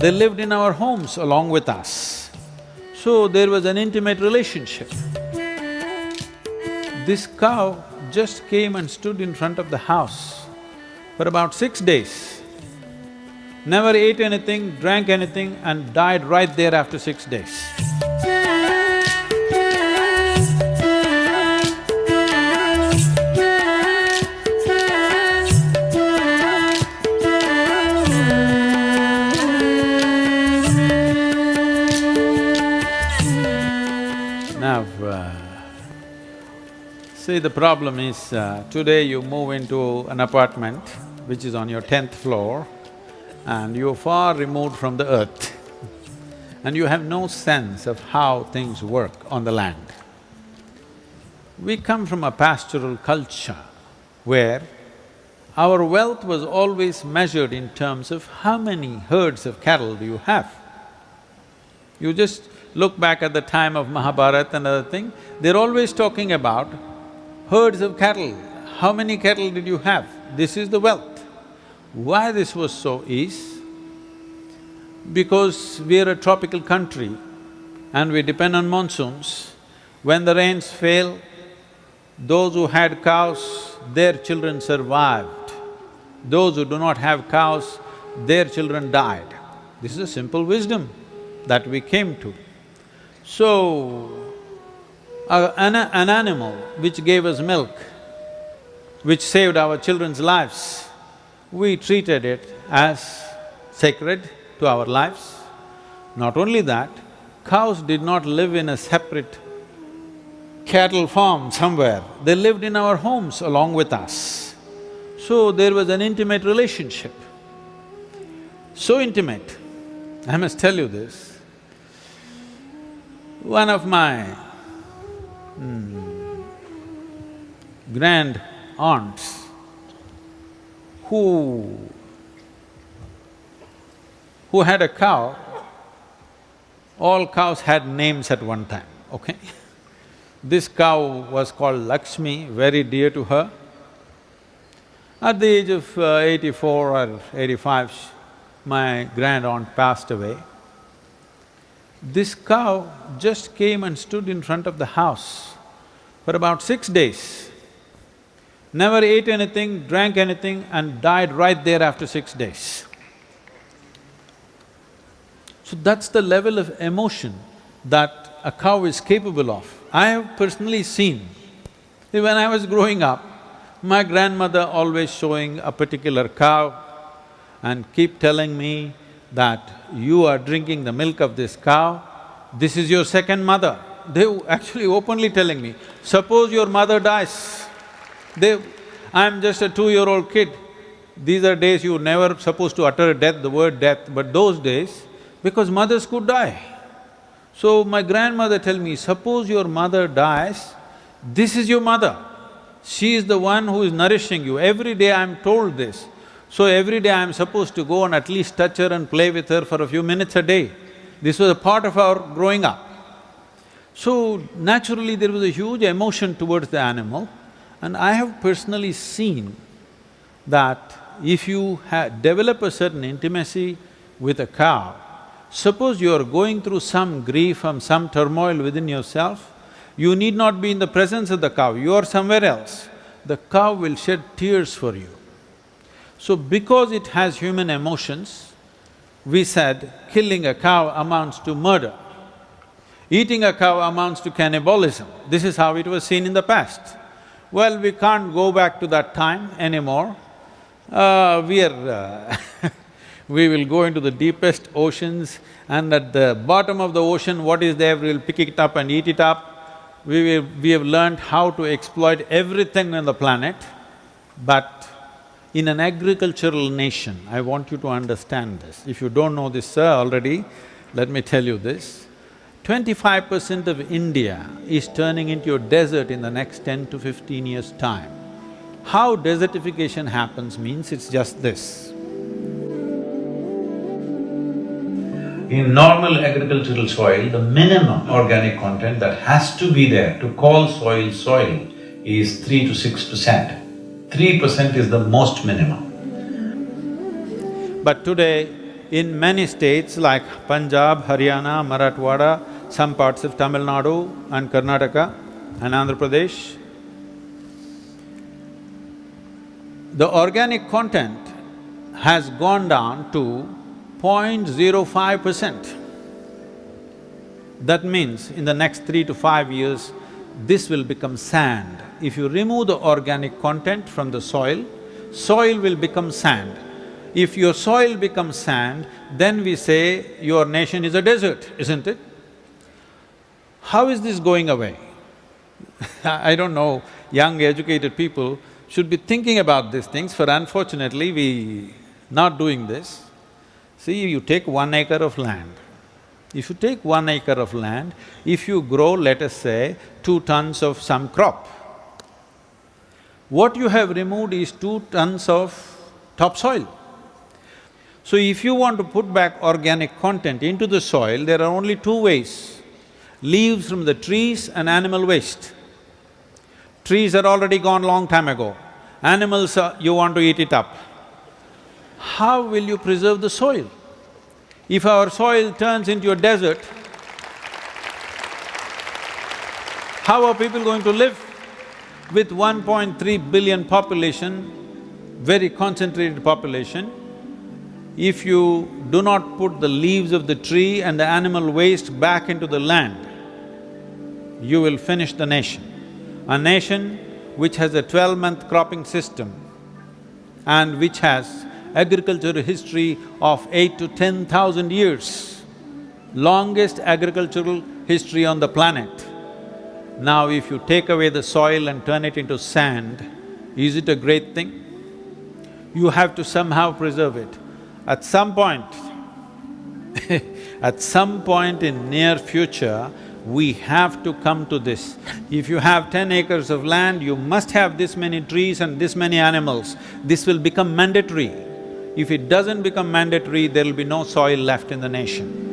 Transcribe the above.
They lived in our homes along with us. So there was an intimate relationship. This cow just came and stood in front of the house for about 6 days. Never ate anything, drank anything and died right there after 6 days. Now, see, the problem is, today you move into an apartment which is on your 10th floor and you're far removed from the earth and you have no sense of how things work on the land. We come from a pastoral culture where our wealth was always measured in terms of how many herds of cattle do you have. You just look back at the time of Mahabharata and other thing, they're always talking about herds of cattle. How many cattle did you have? This is the wealth. Why this was so is because we are a tropical country and we depend on monsoons. When the rains fail, those who had cows, their children survived. Those who do not have cows, their children died. This is a simple wisdom that we came to. So, an animal which gave us milk, which saved our children's lives, we treated it as sacred to our lives. Not only that, cows did not live in a separate cattle farm somewhere, they lived in our homes along with us. So there was an intimate relationship. So intimate, I must tell you this. One of my grand aunts who had a cow, all cows had names at one time, okay? This cow was called Lakshmi, very dear to her. At the age of 84 or 85, my grand aunt passed away. This cow just came and stood in front of the house for about 6 days. Never ate anything, drank anything and died right there after 6 days. So that's the level of emotion that a cow is capable of. I have personally seen, when I was growing up, my grandmother always showing a particular cow and keep telling me that you are drinking the milk of this cow, this is your second mother. They were actually openly telling me, suppose your mother dies. I'm just a 2-year-old kid. These are days you were never supposed to utter death, the word death, but those days, because mothers could die. So my grandmother tell me, suppose your mother dies, this is your mother. She is the one who is nourishing you. Every day I'm told this. So every day I'm supposed to go and at least touch her and play with her for a few minutes a day. This was a part of our growing up. So naturally there was a huge emotion towards the animal and I have personally seen that if you develop a certain intimacy with a cow, suppose you are going through some grief and some turmoil within yourself, you need not be in the presence of the cow, you are somewhere else. The cow will shed tears for you. So because it has human emotions, we said killing a cow amounts to murder. Eating a cow amounts to cannibalism. This is how it was seen in the past. Well, we can't go back to that time anymore. We will go into the deepest oceans and at the bottom of the ocean, what is there, we'll pick it up and eat it up. We have learned how to exploit everything on the planet, but in an agricultural nation, I want you to understand this. If you don't know this, sir, already, let me tell you this. 25% of India is turning into a desert in the next 10 to 15 years' time. How desertification happens means it's just this. In normal agricultural soil, the minimum organic content that has to be there to call soil soil is 3 to 6%. 3% is the most minimum. But today, in many states like Punjab, Haryana, Marathwada, some parts of Tamil Nadu and Karnataka and Andhra Pradesh, the organic content has gone down to 0.05%. That means in the next 3 to 5 years, this will become sand. If you remove the organic content from the soil, soil will become sand. If your soil becomes sand, then we say your nation is a desert, isn't it? How is this going away? I don't know, young educated people should be thinking about these things, for unfortunately we not doing this. See, you take 1 acre of land. If you take 1 acre of land, if you grow, let us say, 2 tons of some crop, what you have removed is 2 tons of topsoil. So if you want to put back organic content into the soil, there are only 2 ways: leaves from the trees and animal waste. Trees are already gone long time ago, animals you want to eat it up. How will you preserve the soil? If our soil turns into a desert, how are people going to live? With 1.3 billion population, very concentrated population, if you do not put the leaves of the tree and the animal waste back into the land, you will finish the nation. A nation which has a 12-month cropping system and which has agricultural history of 8 to 10,000 years, longest agricultural history on the planet. Now if you take away the soil and turn it into sand, is it a great thing? You have to somehow preserve it. At some point at some point in near future, we have to come to this. If you have 10 acres of land, you must have this many trees and this many animals. This will become mandatory. If it doesn't become mandatory, there will be no soil left in the nation.